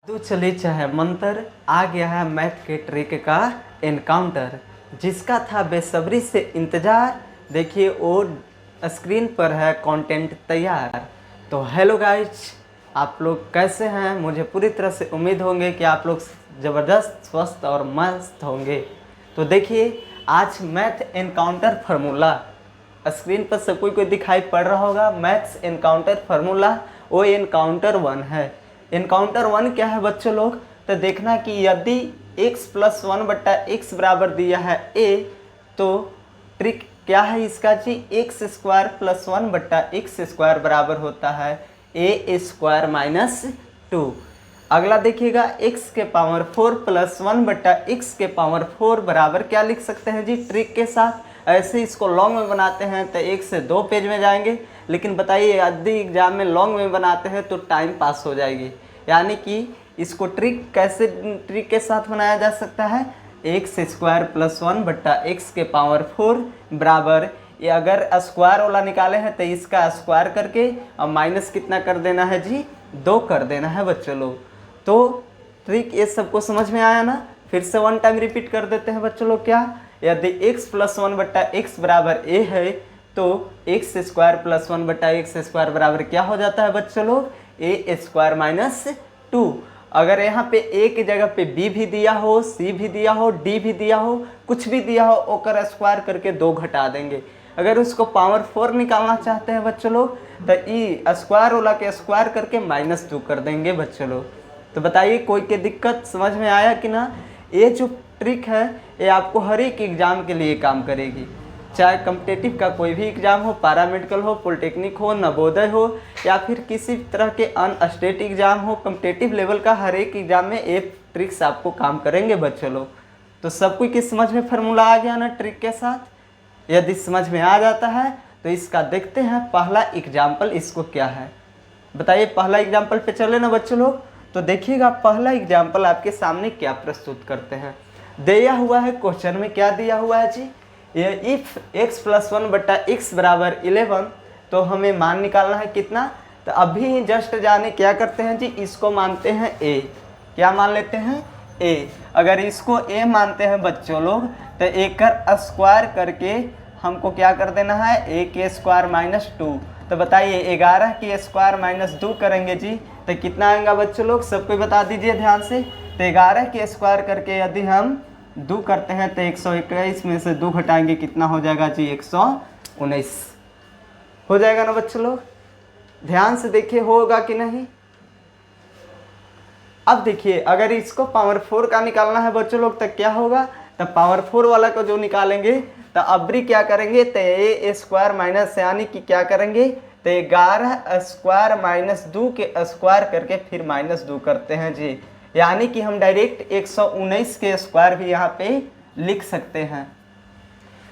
तो चले चाहे मंत्र आ गया है मैथ के ट्रिक का एनकाउंटर, जिसका था बेसब्री से इंतज़ार। देखिए वो स्क्रीन पर है कंटेंट तैयार। तो हेलो गाइज, आप लोग कैसे हैं? मुझे पूरी तरह से उम्मीद होंगे कि आप लोग ज़बरदस्त स्वस्थ और मस्त होंगे। तो देखिए आज मैथ एनकाउंटर फार्मूला स्क्रीन पर सब कोई दिखाई पड़ रहा होगा। मैथ्स एनकाउंटर फार्मूला वो एनकाउंटर 1 है। एनकाउंटर 1 क्या है बच्चों लोग? तो देखना कि यदि x + 1 बट्टा x बराबर दिया है a, तो ट्रिक क्या है इसका जी? x² + 1 बट्टा x² बराबर होता है a² - 2। अगला देखिएगा x के पावर 4 + 1 बट्टा x के पावर 4 बराबर क्या लिख सकते हैं जी ट्रिक के साथ? ऐसे इसको लॉन्ग में बनाते हैं तो 1 से 2 पेज में जाएंगे, लेकिन बताइए यदि एग्जाम में लॉन्ग में बनाते हैं तो टाइम पास हो जाएगी। यानी कि इसको ट्रिक के साथ बनाया जा सकता है x² + 1 बट्टा x के पावर 4 बराबर, ये अगर स्क्वायर वाला निकाले हैं तो इसका स्क्वायर करके और माइनस कितना कर देना है जी? 2 कर देना है बच्चों लोग। तो ट्रिक ये सबको समझ में आया ना? फिर से 1 टाइम रिपीट कर देते हैं बच्चों लोग। क्या? यदि x + 1 बट्टा x बराबर a है तो x² + 1 बट्टा x² बराबर क्या हो जाता है बच्चों लोग? a² - 2। अगर यहाँ पे a की जगह पे b भी दिया हो, c भी दिया हो, d भी दिया हो, कुछ भी दिया हो, ओकर स्क्वायर करके 2 घटा देंगे। अगर उसको पावर 4 निकालना चाहते हैं बच्चों लोग तो ई स्क्वायर वाला के स्क्वायर करके -2 कर देंगे बच्चों लोग। तो बताइए कोई के दिक्कत समझ में आया कि ना? ये जो ट्रिक है ये आपको हर एक एग्ज़ाम के लिए काम करेगी, चाहे कॉम्पिटिटिव का कोई भी एग्ज़ाम हो, पैरामेडिकल हो, पॉलिटेक्निक हो, नवोदय हो, या फिर किसी तरह के अनस्टेट एग्ज़ाम हो। कॉम्पिटिटिव लेवल का हर एक एग्ज़ाम में ये ट्रिक्स आपको काम करेंगे बच्चों लोग। तो सब कोई की समझ में फार्मूला आ गया ना ट्रिक के साथ? यदि समझ में आ जाता है तो इसका देखते हैं पहला एग्जाम्पल इसको क्या है। बताइए पहला एग्जाम्पल पे चले ना बच्चों लोग। तो देखिएगा पहला एग्जाम्पल आपके सामने क्या प्रस्तुत करते हैं। दिया हुआ है क्वेश्चन में, क्या दिया हुआ है जी? ये इफ x + 1 बट्टा x बराबर 11, तो हमें मान निकालना है कितना? तो अभी जस्ट जाने क्या करते हैं जी, इसको मानते हैं a। क्या मान लेते हैं? a। अगर इसको a मानते हैं बच्चों लोग तो एक स्क्वायर करके हमको क्या कर देना है? a² - 2। तो बताइए 11 की स्क्वायर -2 करेंगे जी तो कितना आएगा बच्चों लोग? सबको बता दीजिए ध्यान से। तो 11 की स्क्वायर करके यदि हम 2 करते हैं तो 121 में से 2 घटाएंगे, कितना हो जाएगा जी? 119 हो जाएगा ना बच्चों लोग? ध्यान से देखिए होगा कि नहीं। अब देखिए अगर इसको पावर 4 का निकालना है बच्चों लोग तो क्या होगा? तो पावर 4 वाला को जो निकालेंगे तो अबरी क्या करेंगे? तो a² माइनस, यानी कि क्या करेंगे? तो 11² - 2 के स्क्वायर करके फिर -2 करते हैं जी। यानी कि हम डायरेक्ट 119 के स्क्वायर भी यहाँ पे लिख सकते हैं।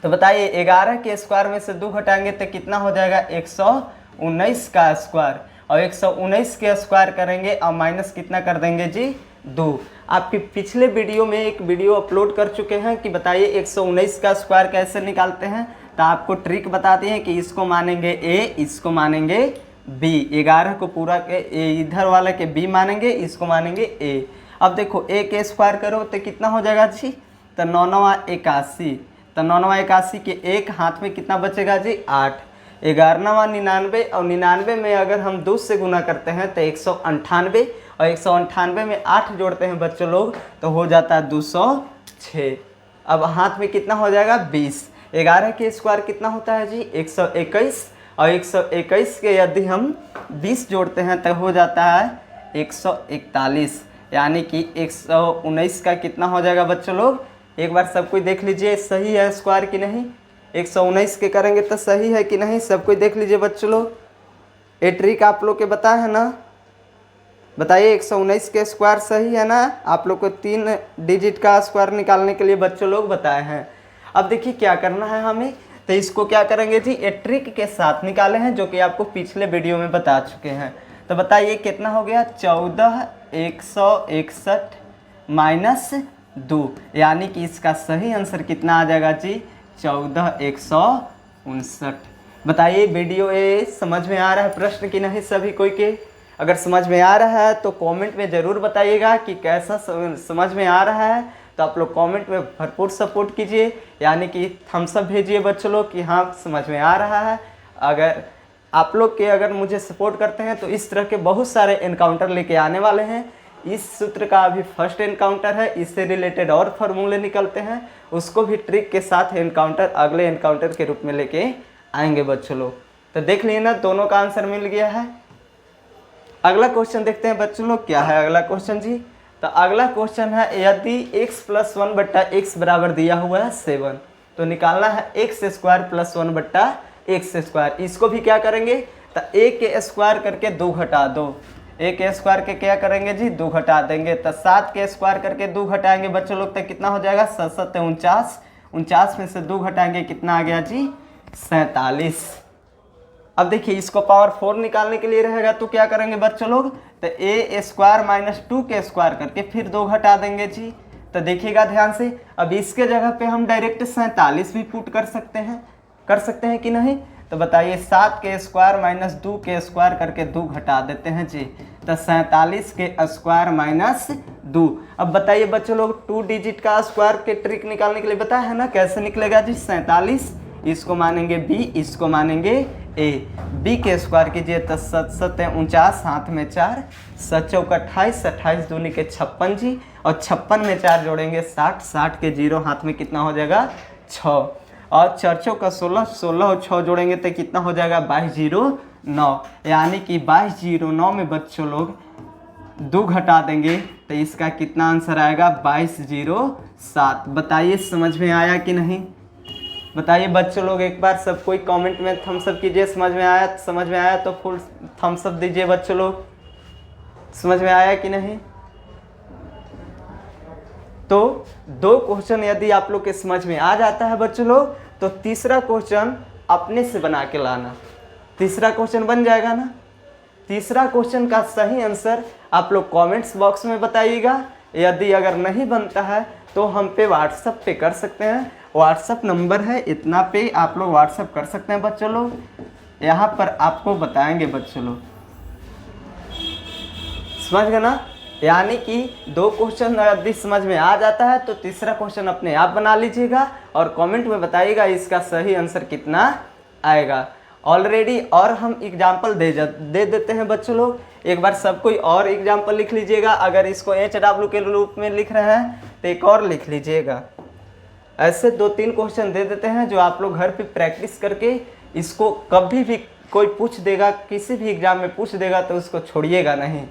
तो बताइए 11 के स्क्वायर में से 2 घटाएंगे तो कितना हो जाएगा? 119 का स्क्वायर, और 119 के स्क्वायर करेंगे और माइनस कितना कर देंगे जी? 2। आपके पिछले वीडियो में एक वीडियो अपलोड कर चुके हैं कि बताइए 119 का स्क्वायर कैसे निकालते हैं। तो आपको ट्रिक बताते हैं कि इसको मानेंगे a, इसको मानेंगे b, 11 को पूरा के इधर वाले के b मानेंगे, इसको मानेंगे a। अब देखो a के स्क्वायर करो तो कितना हो जाएगा जी? तो 9 9 81। तो 9 9 81 के एक हाथ में कितना बचेगा जी? 8। 11 99, और 99 में अगर हम 2 से गुना करते हैं तो 198, और 198 में 8 जोड़ते हैं बच्चों लोग तो हो जाता है 206। अब हाथ में कितना हो जाएगा? 20। 11 के स्क्वायर कितना होता है जी? 121, और 121 के यदि हम 20 जोड़ते हैं तो हो जाता है 141। यानी कि 119 का कितना हो जाएगा बच्चों लोग? एक बार सब कोई देख लीजिए सही है स्क्वायर कि नहीं। 119 के करेंगे तो सही है कि नहीं? सब कोई देख लीजिए बच्चों लोग। ये ट्रिक आप लोग के बताए हैं ना? बताइए 119 के स्क्वायर सही है ना? आप लोग को 3 डिजिट का स्क्वायर निकालने के लिए बच्चों लोग बताए हैं। अब देखिए क्या करना है हमें। तो इसको क्या करेंगे जी? ये ट्रिक के साथ निकाले हैं जो कि आपको पिछले वीडियो में बता चुके हैं। तो बताइए कितना हो गया? 14 161 -2, यानी कि इसका सही आंसर कितना आ जाएगा जी? 14 159। बताइए वीडियो ये समझ में आ रहा है प्रश्न कि नहीं सभी कोई के? अगर समझ में आ रहा है तो कमेंट में ज़रूर बताइएगा कि कैसा समझ में आ रहा है। तो आप लोग कमेंट में भरपूर सपोर्ट कीजिए, यानी कि थम्स अप भेजिए बच्चों लोग कि हाँ समझ में आ रहा है। अगर आप लोग के अगर मुझे सपोर्ट करते हैं तो इस तरह के बहुत सारे एनकाउंटर लेके आने वाले हैं। इस सूत्र का अभी फर्स्ट एनकाउंटर है, इससे रिलेटेड और फार्मूले निकलते हैं, उसको भी ट्रिक के साथ एनकाउंटर अगले एनकाउंटर के रूप में लेके आएंगे बच्चों लोग। तो देख लिए ना, दोनों का आंसर मिल गया है। अगला क्वेश्चन देखते हैं बच्चों लोग, क्या है अगला क्वेश्चन जी। तो अगला क्वेश्चन है, यदि x + 1 बट्टा x बराबर दिया हुआ है 7, तो निकालना है x² + 1 बट्टा x²। इसको भी क्या करेंगे, तो a के स्क्वायर करके 2 घटा दो, a के स्क्वायर के क्या करेंगे जी 2 घटा देंगे। तो 7 के स्क्वायर करके 2 घटाएंगे बच्चों लोग, तो कितना हो जाएगा 7 7 49, 49 में से 2 घटाएंगे कितना आ गया जी 47। अब देखिए इसको पावर 4 निकालने के लिए रहेगा तो क्या करेंगे बच्चों लोग, तो a² - 2 के स्क्वायर करके फिर 2 घटा देंगे जी। तो देखिएगा ध्यान से, अब इसके जगह पे हम डायरेक्ट 47 भी पुट कर सकते हैं कि नहीं। तो बताइए 7 के स्क्वायर - 2 के स्क्वायर करके 2 घटा देते हैं जी, तो 47 के स्क्वायर - 2। अब बताइए बच्चों लोग 2 डिजिट का स्क्वायर के ट्रिक निकालने के लिए बताया है ना, कैसे निकलेगा जी 47, इसको मानेंगे b, इसको मानेंगे a। b के स्क्वायर कीजिए तो 7 7 49, हाथ में 4, 7 चौक 28, 28 दूनी के 56 जी, और 56 में 4 जोड़ेंगे 60, 60 के 0 हाथ में कितना हो जाएगा 6, और 4 चौक 16, 16 और 6 जोड़ेंगे तो कितना हो जाएगा 2209, यानी कि 2209 में बच्चों लोग 2 घटा देंगे तो इसका कितना आंसर आएगा 2207। बताइए समझ में आया कि नहीं, बताइए बच्चों लोग एक बार सब कोई कमेंट में थम्स अप कीजिए। समझ में आया तो फुल थम्स अप दीजिए बच्चों लोग, समझ में आया कि नहीं। तो 2 क्वेश्चन यदि आप लोग के समझ में आ जाता है बच्चों लोग, तो तीसरा क्वेश्चन अपने से बना के लाना, तीसरा क्वेश्चन बन जाएगा ना। तीसरा क्वेश्चन का सही आंसर आप लोग कमेंट्स बॉक्स में बताइएगा। यदि अगर नहीं बनता है तो हम पे व्हाट्सएप पे कर सकते हैं, व्हाट्सएप नंबर है इतना पे आप लोग व्हाट्सएप कर सकते हैं बच्चों लोग, यहाँ पर आपको बताएंगे बच्चों लोग, समझ गए ना। यानी कि 2 क्वेश्चन यदि समझ में आ जाता है तो तीसरा क्वेश्चन अपने आप बना लीजिएगा और कमेंट में बताइएगा इसका सही आंसर कितना आएगा। ऑलरेडी और हम एग्जाम्पल दे देते हैं बच्चों लोग, एक बार सब कोई और एग्जाम्पल लिख लीजिएगा। अगर इसको HW के रूप में लिख रहे हैं तो एक और लिख लीजिएगा। ऐसे 2-3 क्वेश्चन दे देते हैं जो आप लोग घर पे प्रैक्टिस करके, इसको कभी भी कोई पूछ देगा, किसी भी एग्जाम में पूछ देगा तो उसको छोड़िएगा नहीं।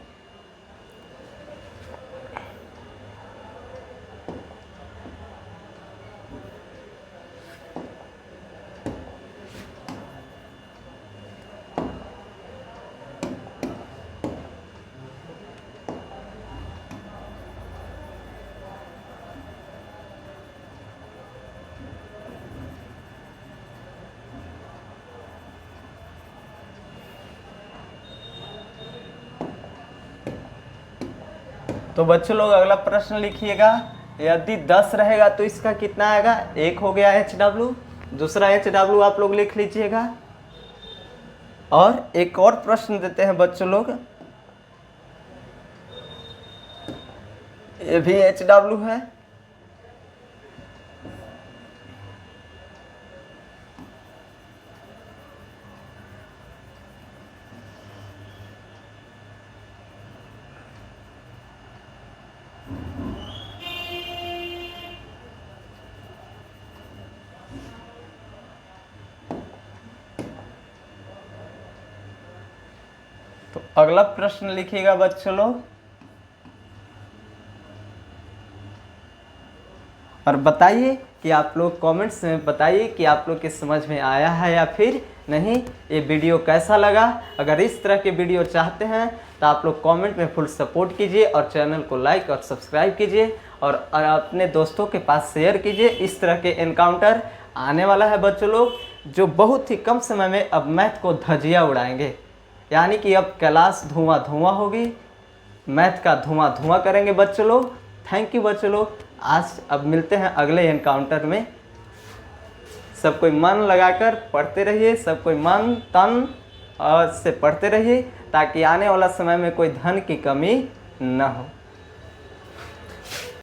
तो बच्चों लोग अगला प्रश्न लिखिएगा, यदि 10 रहेगा तो इसका कितना आएगा, 1 हो गया HW, दूसरा HW आप लोग लिख लीजिएगा। और एक और प्रश्न देते हैं बच्चों लोग, ये भी HW है। तो अगला प्रश्न लिखिएगा बच्चों लोग और बताइए कि आप लोग कमेंट्स में बताइए कि आप लोग के समझ में आया है या फिर नहीं, ये वीडियो कैसा लगा। अगर इस तरह के वीडियो चाहते हैं तो आप लोग कमेंट में फुल सपोर्ट कीजिए और चैनल को लाइक और सब्सक्राइब कीजिए और अपने दोस्तों के पास शेयर कीजिए। इस तरह के एनकाउंटर आने वाला है बच्चों लोग, जो बहुत ही कम समय में अब मैथ को धजिया उड़ाएंगे, यानी कि अब क्लास धुआं होगी, मैथ का धुआं करेंगे बच्चों लोग। थैंक यू बच्चों लोग, आज अब मिलते हैं अगले एनकाउंटर में। सब कोई मन लगाकर पढ़ते रहिए, सब कोई मन तन से पढ़ते रहिए, ताकि आने वाला समय में कोई धन की कमी न हो।